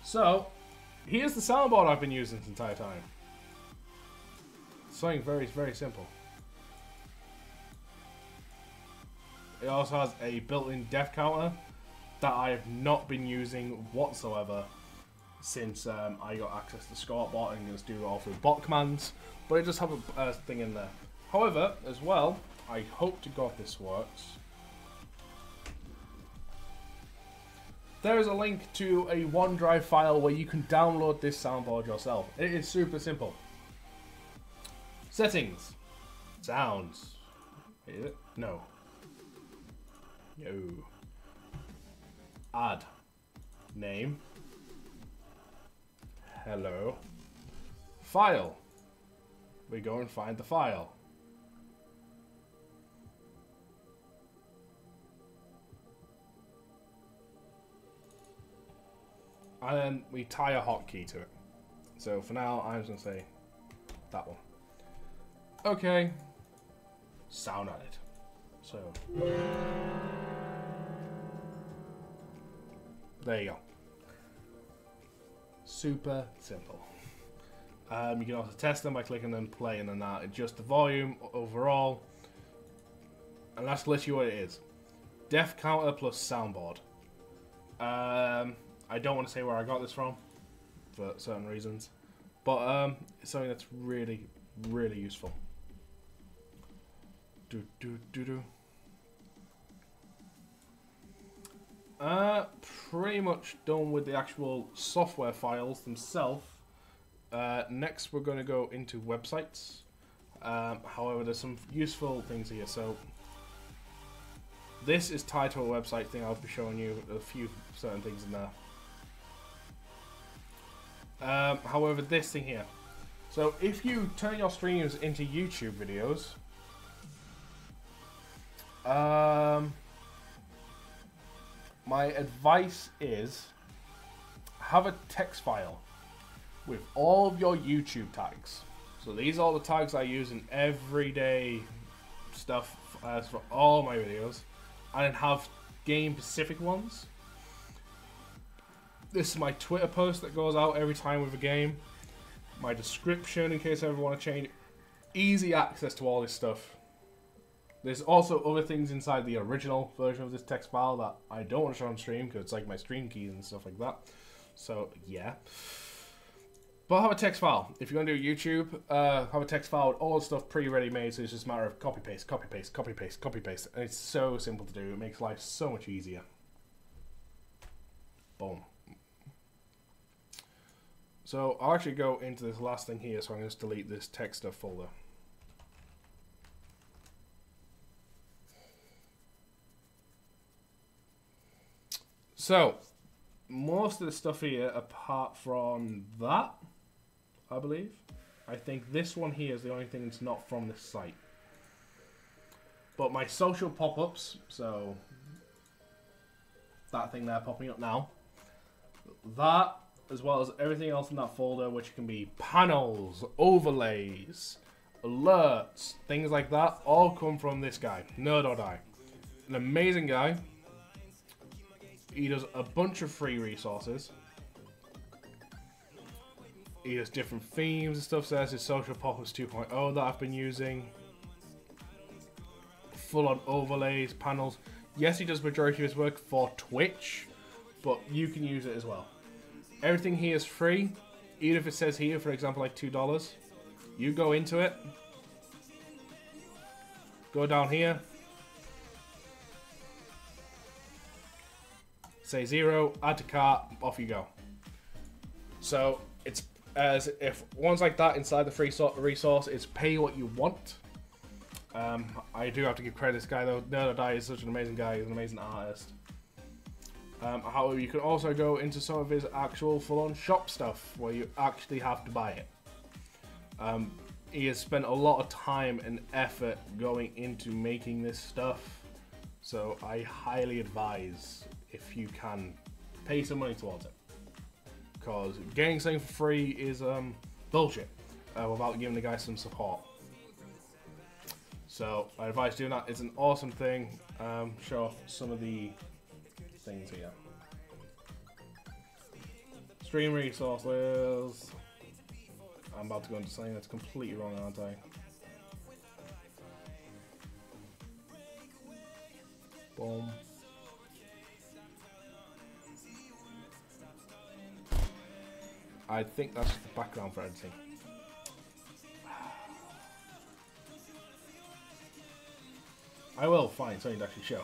So, here's the soundboard I've been using this entire time. Something very, very simple. It also has a built-in def counter that I have not been using whatsoever since I got access to ScortBot and just do it all through bot commands. But it does have a thing in there. However, as well, I hope to God this works. There is a link to a OneDrive file where you can download this soundboard yourself. It is super simple. Settings. Sounds. Is it? No. No. Add. Name. Hello. File. We go and find the file. And then we tie a hotkey to it. So for now, I'm just going to say that one. Okay. Sound on it. So. There you go. Super simple. You can also test them by clicking on play and then that. Adjust the volume overall. And that's literally what it is. Def counter plus soundboard. I don't want to say where I got this from for certain reasons, but it's something that's really, really useful. Pretty much done with the actual software files themselves. Next, we're going to go into websites. However, there's some useful things here. So this is tied to a website thing. I'll be showing you a few certain things in there. However, this thing here. So if you turn your streams into YouTube videos, my advice is have a text file with all of your YouTube tags. So these are all the tags I use in everyday stuff for all my videos, and then have game-specific ones. This is my Twitter post that goes out every time with a game. My description in case I ever want to change. Easy access to all this stuff. There's also other things inside the original version of this text file that I don't want to show on stream because it's like my stream keys and stuff like that. So yeah. But have a text file. If you're going to do YouTube, have a text file with all the stuff pre-ready made, so it's just a matter of copy paste, copy paste, copy paste, copy paste. And it's so simple to do. It makes life so much easier. Boom. So I'll actually go into this last thing here, so I'm going to just delete this text stuff folder. So, most of the stuff here, apart from that, I believe, I think this one here is the only thing that's not from this site. But my social pop-ups, so that thing there popping up now, that, as well as everything else in that folder, which can be panels, overlays, alerts, things like that, all come from this guy, Nerd. An amazing guy. He does a bunch of free resources. He does different themes and stuff. So there's his Social Popups 2.0 that I've been using. Full on overlays, panels. Yes, he does majority of his work for Twitch, but you can use it as well. Everything here is free. Even if it says here, for example, like $2. You go into it. Go down here. Say 0, add to cart, off you go. So it's as if ones like that inside the free resource is pay what you want. I do have to give credit to this guy though. Nerd is such an amazing guy. He's an amazing artist. However, you can also go into some of his actual full-on shop stuff where you actually have to buy it. He has spent a lot of time and effort going into making this stuff. So I highly advise, if you can, pay some money towards it. Because getting something for free is bullshit without giving the guy some support. So I advise doing that. It's an awesome thing. Show off some of the things here. Stream resources. I'm about to go into something that's completely wrong, aren't I? Boom. I think that's the background for editing. I will find something to actually show.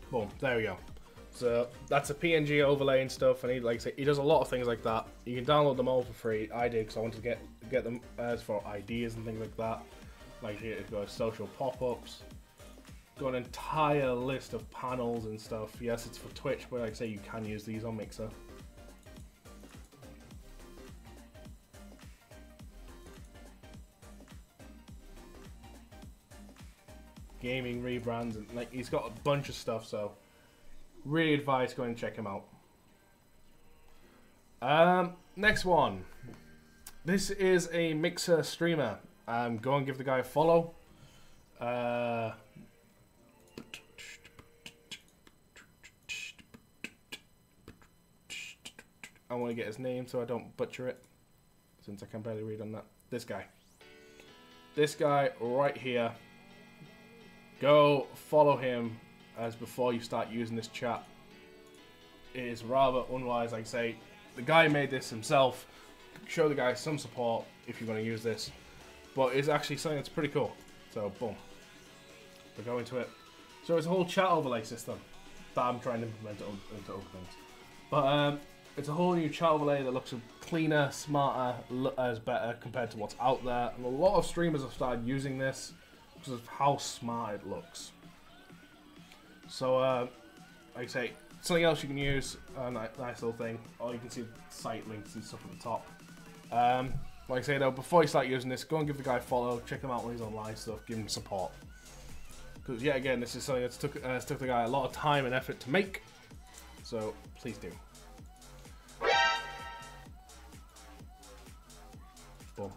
Boom, there we go. So that's a PNG overlay and stuff, and he, like I say, he does a lot of things like that. You can download them all for free. I did because I wanted to get them as for ideas and things like that. Like here, it goes social pop-ups. Got an entire list of panels and stuff. Yes, it's for Twitch, but like I say, you can use these on Mixer. Gaming rebrands, and like he's got a bunch of stuff, so really advise going and check him out. Next one. This is a Mixer streamer. Go and give the guy a follow. I want to get his name so I don't butcher it, since I can barely read on that. This guy right here. Go follow him as before you start using this chat. It is rather unwise, like I say. The guy made this himself. Show the guy some support if you're going to use this. But it's actually something that's pretty cool. So, boom. We'll go into it. So it's a whole chat overlay system that I'm trying to implement into other things. But it's a whole new chat overlay that looks cleaner, smarter, as better compared to what's out there. And a lot of streamers have started using this because of how smart it looks. So, like I say, something else you can use, a nice little thing, or you can see site links and stuff at the top. Like I say though, before you start using this, go and give the guy a follow, check him out when he's on live stuff, give him support. Because yet again, this is something that's took the guy a lot of time and effort to make, so please do. Boom.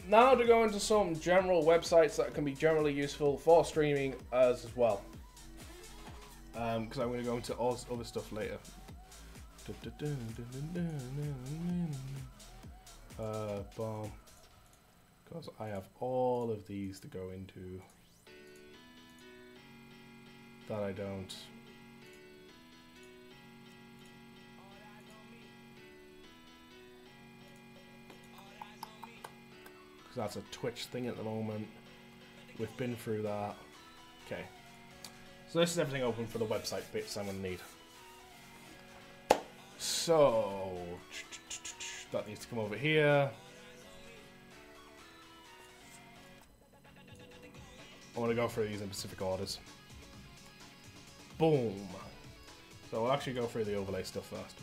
Now to go into some general websites that can be generally useful for streaming as well. Because I'm going to go into all this other stuff later. Boom. Because I have all of these to go into that I don't. That's a Twitch thing at the moment. We've been through that. Okay. So this is everything open for the website bits I'm going to need. So that needs to come over here. I want to go through these in specific orders. Boom. So we'll actually go through the overlay stuff first.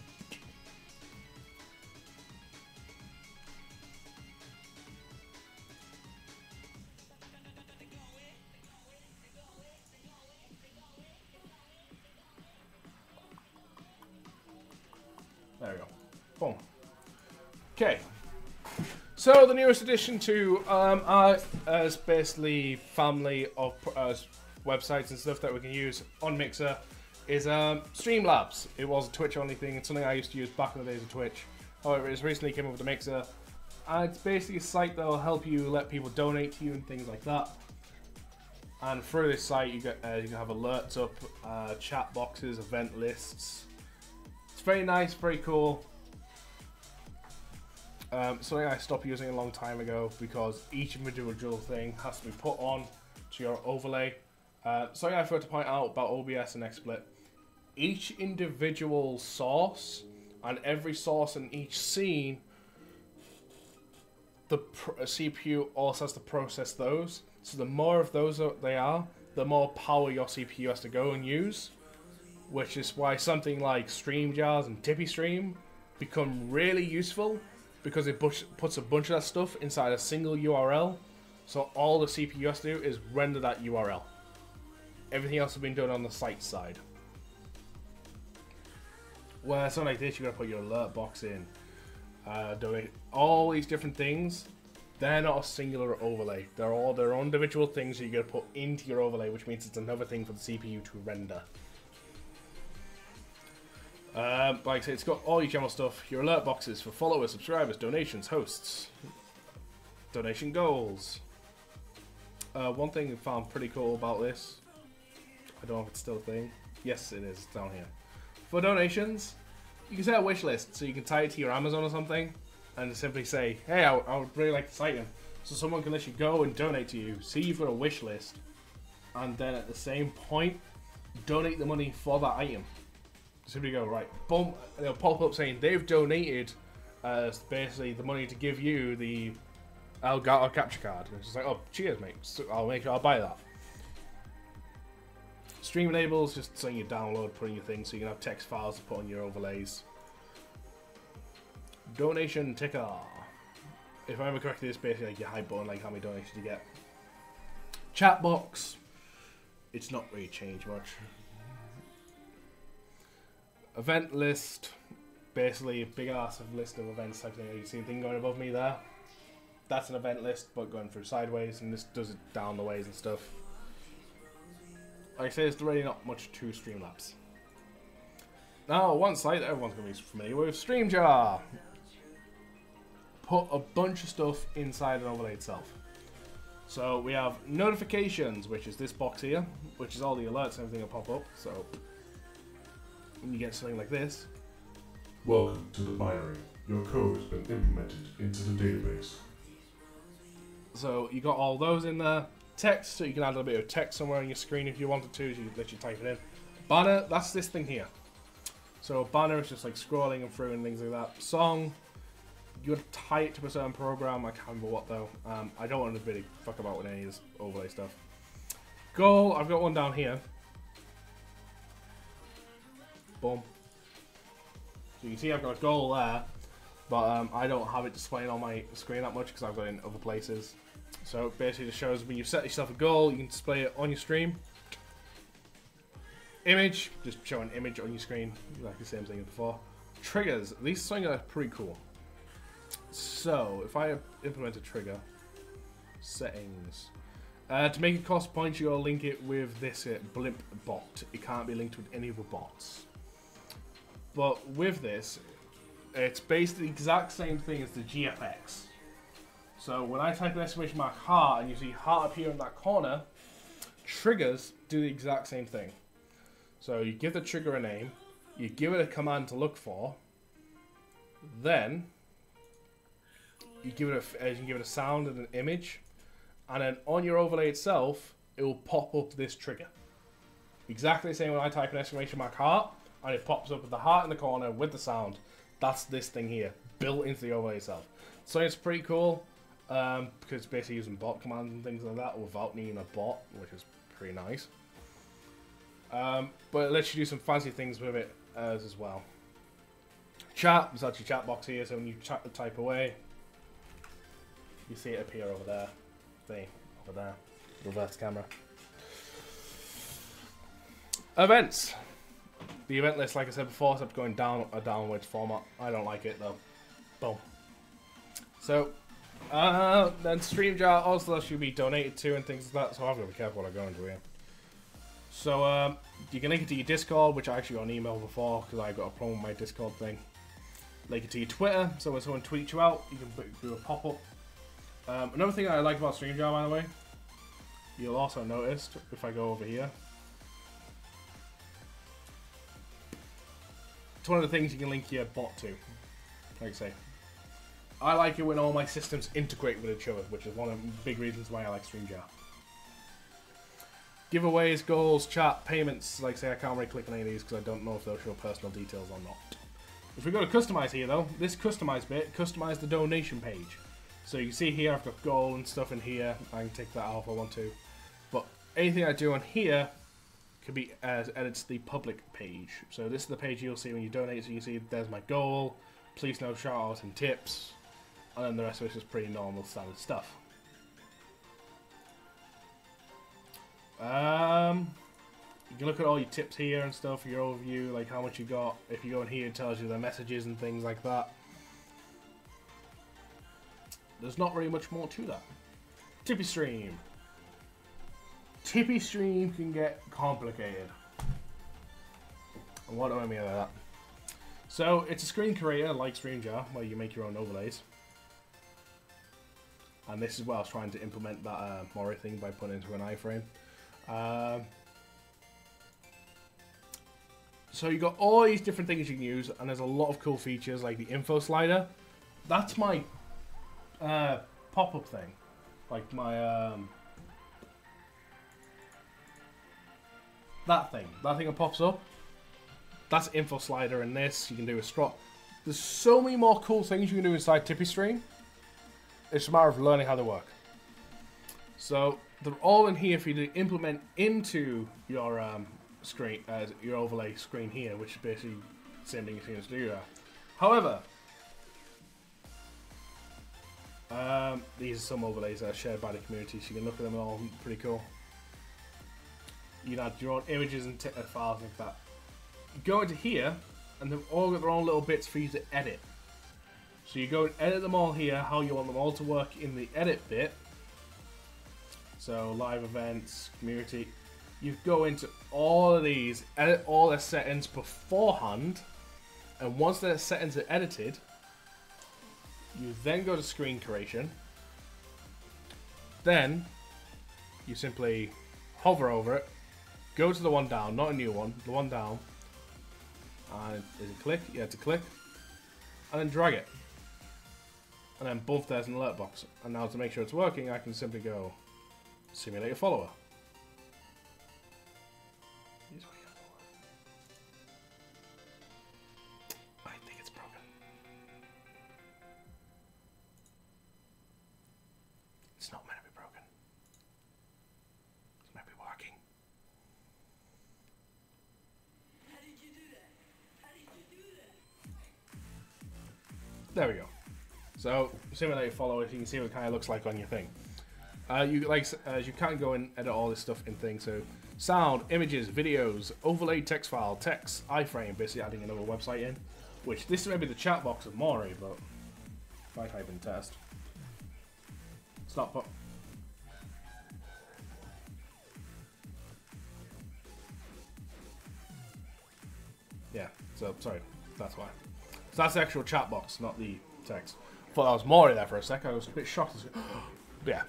There we go. Boom. Okay. So the newest addition to our basically family of websites and stuff that we can use on Mixer is Streamlabs. It was a Twitch only thing. It's something I used to use back in the days of Twitch. However, it's recently came over to Mixer. It's basically a site that will help you let people donate to you and things like that. And through this site, you can have alerts up, chat boxes, event lists. It's very nice, very cool. Something I stopped using a long time ago because each individual thing has to be put on to your overlay. Something I forgot to point out about OBS and XSplit. Each individual source and every source in each scene, the CPU also has to process those. So the more of those they are, the more power your CPU has to go and use. Which is why something like StreamJars and TVScreen become really useful, because it puts a bunch of that stuff inside a single URL. So all the CPU has to do is render that URL. Everything else has been done on the site side. Where something like this, you're going to put your alert box in, donate all these different things. they're not a singular overlay. They're all their own individual things you're going to put into your overlay, which means it's another thing for the CPU to render. Like I said, it's got all your general stuff, your alert boxes for followers, subscribers, donations, hosts, donation goals. One thing I found pretty cool about this, I don't know if it's still a thing. Yes, it is. It's down here. For donations, you can set a wish list, so you can tie it to your Amazon or something, and simply say, hey, I would really like this item. So someone can let you go and donate to you. See you've got a wish list, and then at the same point, donate the money for that item. Simply go, right, boom, they'll pop up saying they've donated basically the money to give you the Elgato capture card. And it's just like, oh, cheers, mate. So I'll make sure I'll buy that. Stream enables, just something you download, put in your thing, so you can have text files to put on your overlays. Donation ticker. If I remember correctly, it's basically like your high button, like how many donations you get. Chat box. It's not really changed much. Event list. Basically a big ass list of events type thing. You see the thing going above me there? That's an event list, but going through sideways, and this does it down the ways and stuff. Like I say, there's really not much to Streamlabs. Now, one site that everyone's going to be familiar with, StreamJar. Put a bunch of stuff inside an overlay itself. So we have notifications, which is this box here, which is all the alerts and everything will pop up. So when you get something like this. Welcome to the binary. Your code has been implemented into the database. So you got all those in there. Text, so you can add a little bit of text somewhere on your screen if you wanted to, so you let you type it in. Banner, that's this thing here. So banner is just like scrolling through and things like that. Song, you would tie it to a certain program. I can't remember what though. I don't want to really fuck about with any of this overlay stuff. Goal, I've got one down here. Boom. So you can see I've got a goal there, but I don't have it displaying on my screen that much because I've got it in other places. So it basically just shows when you set yourself a goal, you can display it on your stream. Image, just show an image on your screen, like the same thing as before. Triggers, these things are pretty cool. So if I implement a trigger, settings. To make it cost points, you'll link it with this blimp bot. It can't be linked with any other bots. But with this, it's basically the exact same thing as the GFX. So when I type an exclamation mark heart and you see heart appear in that corner, triggers do the exact same thing. So you give the trigger a name, you give it a command to look for, then you give it a sound and an image, and then on your overlay itself, it will pop up this trigger. Exactly the same when I type an exclamation mark heart, and it pops up with the heart in the corner with the sound. That's this thing here, built into the overlay itself. So it's pretty cool. Because it's basically using bot commands and things like that without needing a bot, which is pretty nice. But it lets you do some fancy things with it as well. Chat, there's actually a chat box here, so when you type away, you see it appear over there. See, over there. Reverse camera. Events. The event list, like I said before, is going down a downwards format. I don't like it though. Boom. So, then StreamJar also should be donated to and things like that, so I've got to be careful what I go into here. So, you can link it to your Discord, which I actually got an email before, because I got a problem with my Discord thing. Link it to your Twitter, so when someone tweets you out, you can do a pop-up. Another thing that I like about StreamJar, by the way, you'll also notice, if I go over here, it's one of the things you can link your bot to, like I say. I like it when all my systems integrate with each other, which is one of the big reasons why I like StreamJar. Giveaways, goals, chat, payments. Like I say, I can't really click on any of these because I don't know if they'll show personal details or not. If we go to customize here though, this customize bit, customize the donation page. So you can see here I've got goal and stuff in here. I can take that out if I want to. But anything I do on here can be edits the public page. So this is the page you'll see when you donate. So you see there's my goal, please no shoutouts and tips. And then the rest of it's just pretty normal standard stuff. You can look at all your tips here and stuff, your overview, like how much you got. If you go in here, it tells you the messages and things like that. there's not really much more to that. TVScreen. TVScreen can get complicated. And what do I mean by that? So, it's a screen creator like StreamJar, where you make your own overlays. And this is where I was trying to implement that Mori thing by putting it into an iframe. So you got all these different things you can use, and there's a lot of cool features like the info slider. That's my pop-up thing. Like my that thing that pops up. That's info slider in this. You can do a scroll. There's so many more cool things you can do inside TVScreen. It's a matter of learning how they work. So they're all in here for you to implement into your screen, your overlay screen here, which is basically the same thing as do that. However, these are some overlays that are shared by the community, so you can look at them all. Pretty cool. You can add your own images and files like that. You go into here, and they've all got their own little bits for you to edit. So you go and edit them all here, how you want them all to work in the edit bit. So live events, community. You go into all of these, edit all their settings beforehand, and once their settings are edited, you then go to screen creation. Then you simply hover over it, go to the one down, not a new one, the one down, and is it click? Yeah, it's a click, and then drag it. And then boom, there's an alert box. And now to make sure it's working, I can simply go simulate a follower. I think it's broken. It's not meant to be broken. It's meant to be working. How did you do that? How did you do that? There we go. So, simulate followers, you can see what it kind of looks like on your thing. You can go and edit all this stuff in things. So, sound, images, videos, overlay text file, text, iframe, basically adding another website in. Which, this is maybe the chat box of Mori, but if I type in test, it's not put. Yeah, so, sorry, that's why. So that's the actual chat box, not the text. Thought that was Mori there for a sec. I was a bit shocked. Yeah.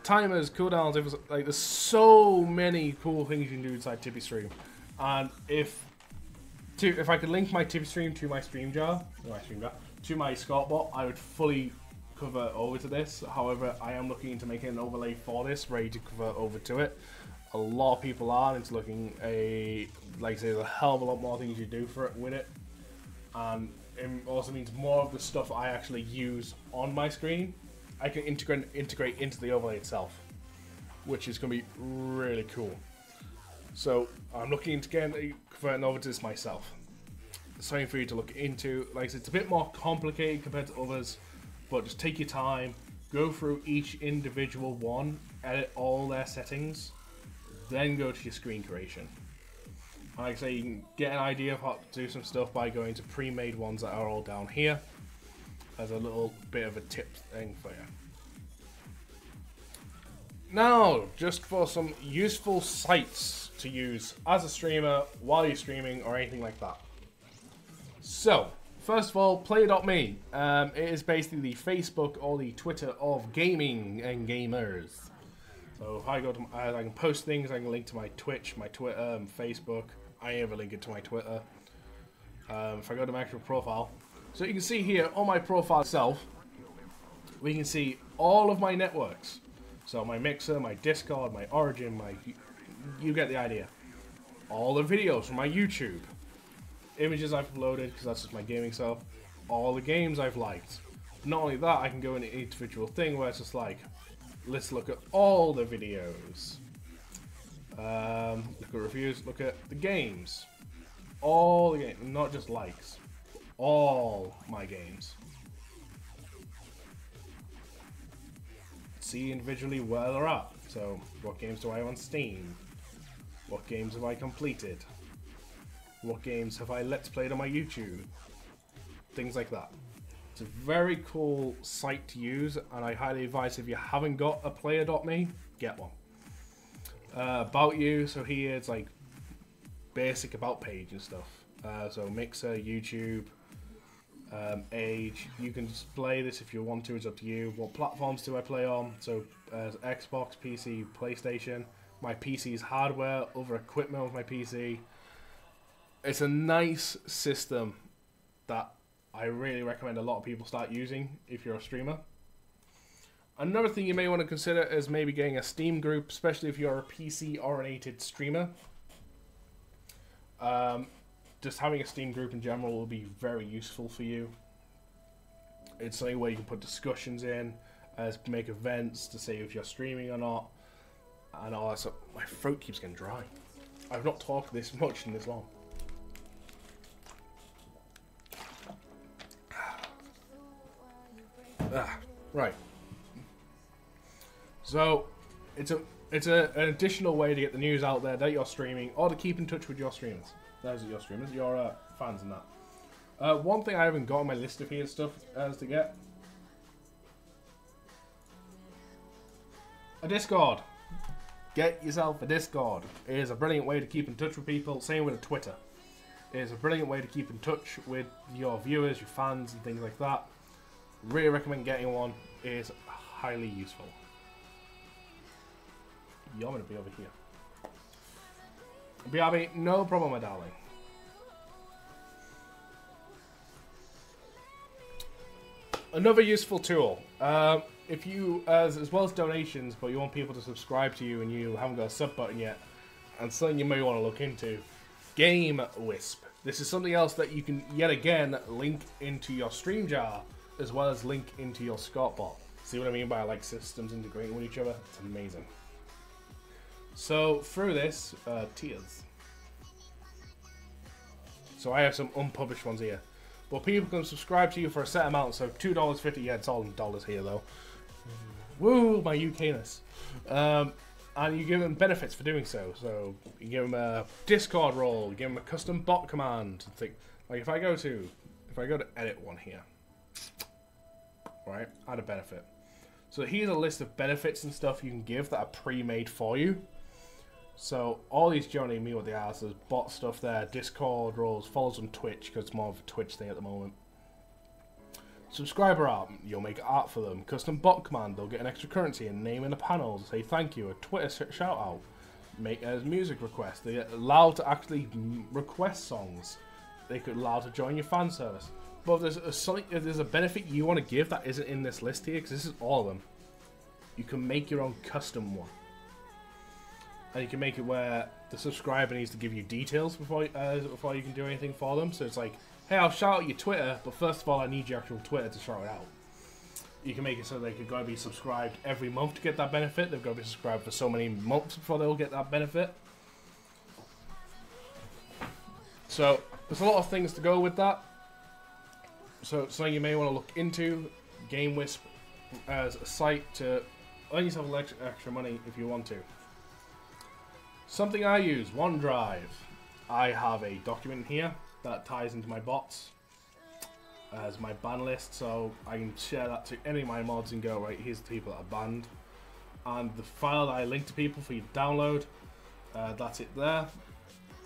Timers, cooldowns, like there's so many cool things you can do inside TVScreen. And if I could link my TVScreen to my StreamJar, to my ScottBot, I would fully convert over to this. However, I am looking into making an overlay for this, ready to convert over to it. A lot of people are, and it's looking like I say, there's a hell of a lot more things you do for it with it. And it also means more of the stuff I actually use on my screen, I can integrate into the overlay itself, which is going to be really cool. So I'm looking into converting over to this myself. Something for you to look into. Like I said, it's a bit more complicated compared to others, but just take your time, go through each individual one, edit all their settings, then go to your screen creation. And like I say, you can get an idea of how to do some stuff by going to pre-made ones that are all down here as a little bit of a tip thing for you. Now, just for some useful sites to use as a streamer while you're streaming or anything like that. So, first of all, PlayNotMe. It is basically the Facebook or the Twitter of gaming and gamers. So if I go to, I can post things, I can link to my Twitch, my Twitter, Facebook. I never link it to my Twitter. If I go to my actual profile, so you can see here on my profile itself, we can see all of my networks. So my Mixer, my Discord, my Origin, you get the idea. All the videos from my YouTube, images I've uploaded because that's just my gaming self. All the games I've liked. Not only that, I can go into each individual thing where it's just like, let's look at all the videos. Look at reviews, look at the games. All the games, not just likes. All my games. See individually where they're at. So, what games do I have on Steam? What games have I completed? What games have I let's played on my YouTube? things like that. It's a very cool site to use, and I highly advise if you haven't got a player.me, get one. About you, so here it's like basic about page and stuff. So Mixer, YouTube, age. You can display this if you want to, it's up to you. What platforms do I play on? So Xbox, PC, PlayStation. My PC's hardware, other equipment with my PC. It's a nice system that I really recommend a lot of people start using if you're a streamer. Another thing you may want to consider is maybe getting a Steam group, especially if you're a PC-oriented streamer. Just having a Steam group in general will be very useful for you. It's something where you can put discussions in, make events to say if you're streaming or not, and all that stuff. My throat keeps getting dry. I've not talked this much in this long. Right. So, it's an additional way to get the news out there that you're streaming, or to keep in touch with your streamers. Those are your streamers, your fans and that. One thing I haven't got on my list of here stuff to get. A Discord. Get yourself a Discord. It is a brilliant way to keep in touch with people. Same with a Twitter. It is a brilliant way to keep in touch with your viewers, your fans, and things like that. Really recommend getting one. It is highly useful. You're going to be over here. BRB, no problem, my darling. Another useful tool. If you, as well as donations, but you want people to subscribe to you and you haven't got a sub button yet, and something you may want to look into, GameWisp. This is something else that you can, yet again, link into your StreamJar, as well as link into your ScottBot. See what I mean by like systems integrating with each other? It's amazing. So through this, tiers. So I have some unpublished ones here. But people can subscribe to you for a set amount, so $2.50, yeah, it's all in dollars here though. Woo, my UK-ness. And you give them benefits for doing so. So you give them a Discord role, you give them a custom bot command. Like if I go to edit one here, right, add a benefit. So here's a list of benefits and stuff you can give that are pre-made for you. So all these generally mean what they are. So there's bot stuff there, Discord roles, follows on Twitch because it's more of a Twitch thing at the moment. Subscriber art, you'll make art for them. Custom bot command, they'll get an extra currency and name in a panel to say thank you. A Twitter shout out, make a music request. They get allowed to actually request songs. They could allow to join your fan service. But if there's a benefit you want to give that isn't in this list here, because this is all of them, you can make your own custom one. And you can make it where the subscriber needs to give you details before you can do anything for them. So it's like, hey, I'll shout out your Twitter, but first of all, I need your actual Twitter to shout it out. You can make it so they could go and be subscribed every month to get that benefit. They've got to be subscribed for so many months before they'll get that benefit. So there's a lot of things to go with that. So something you may want to look into, GameWisp as a site to earn yourself extra money if you want to. Something I use, OneDrive. I have a document here that ties into my bots as my ban list, so I can share that to any of my mods and go, right, here's the people that are banned. And the file that I link to people for you to download, that's it there,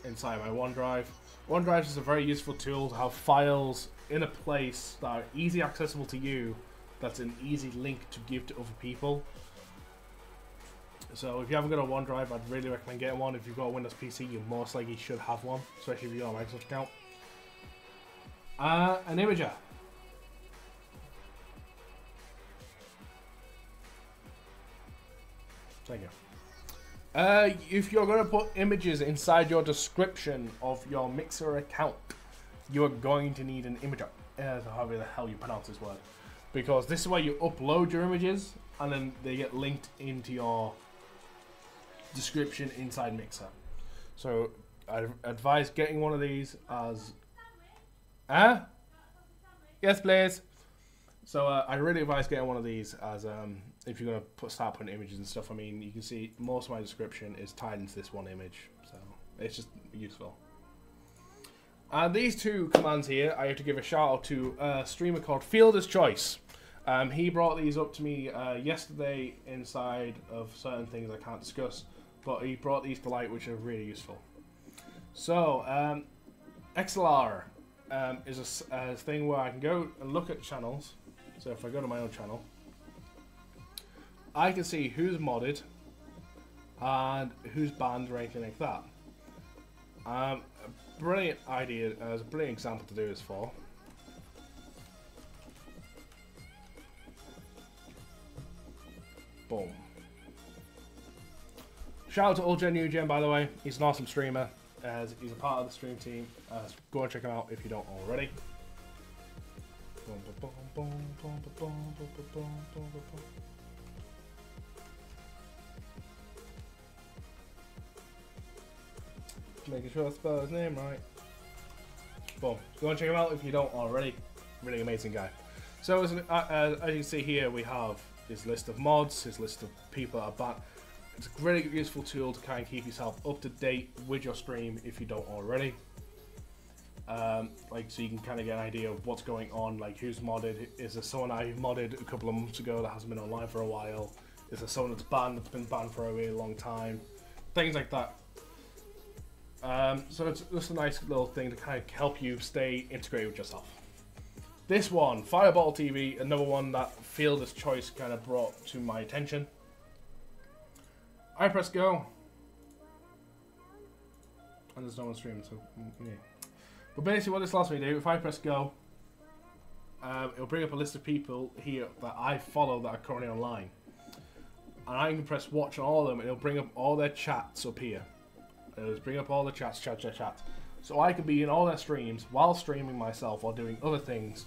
inside my OneDrive. OneDrive is a very useful tool to have files in a place that are easy accessible to you, that's an easy link to give to other people. So if you haven't got a OneDrive, I'd really recommend getting one. If you've got a Windows PC, you most likely should have one, especially if you've got a Microsoft account. An imager. Thank you. If you're going to put images inside your description of your Mixer account, you are going to need an imager. However the hell you pronounce this word. Because this is where you upload your images, and then they get linked into your description inside Mixer. So I advise getting one of these as yes please. So I really advise getting one of these as if you're going to start putting images and stuff. I mean, you can see most of my description is tied into this one image, so it's just useful. And these two commands here, I have to give a shout out to a streamer called Fielder's Choice. He brought these up to me yesterday inside of certain things I can't discuss, but he brought these to light, which are really useful. So, XLR is a thing where I can go and look at channels. So if I go to my own channel, I can see who's modded and who's banned or anything like that. A brilliant idea, as a brilliant example to do this for. Boom. Shout out to Old Gen New Gen, by the way. He's an awesome streamer. As he's a part of the stream team. Go and check him out if you don't already. Making sure I spell his name right. Boom. Go and check him out if you don't already. Really amazing guy. So as you can see here, we have his list of mods, his list of people that are banned. It's a really useful tool to kind of keep yourself up to date with your stream if you don't already. Like, so you can kind of get an idea of what's going on, like who's modded. Is there someone I modded a couple of months ago that hasn't been online for a while? Is there someone that's been banned for a really long time? Things like that. So it's just a nice little thing to kind of help you stay integrated with yourself. This one, Fireball TV, another one that Fielder's Choice kind of brought to my attention. I press go, and there's no one streaming, so yeah. But basically what this allows me to do, if I press go, it'll bring up a list of people here that I follow that are currently online. And I can press watch on all of them, and it'll bring up all their chats up here. It'll bring up all the chats, chat. So I can be in all their streams while streaming myself or doing other things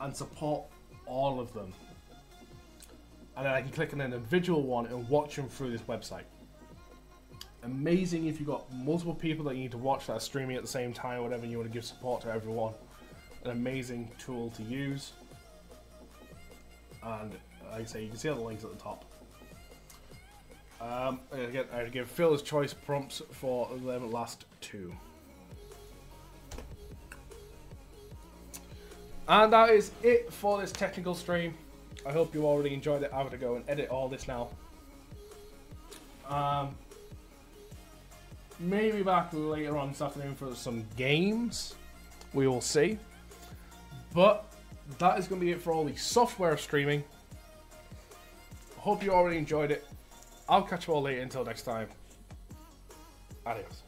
and support all of them. And then I can click on an individual one and watch them through this website. Amazing if you've got multiple people that you need to watch that are streaming at the same time or whatever, and you want to give support to everyone. An amazing tool to use. And like I say, you can see all the links at the top. Again, I give Phil's choice prompts for the last two. And that is it for this technical stream. I hope you already enjoyed it. I have to go and edit all this now. Maybe back later on this afternoon for some games. We will see. But that is going to be it for all the software streaming. Hope you already enjoyed it. I'll catch you all later. Until next time. Adios.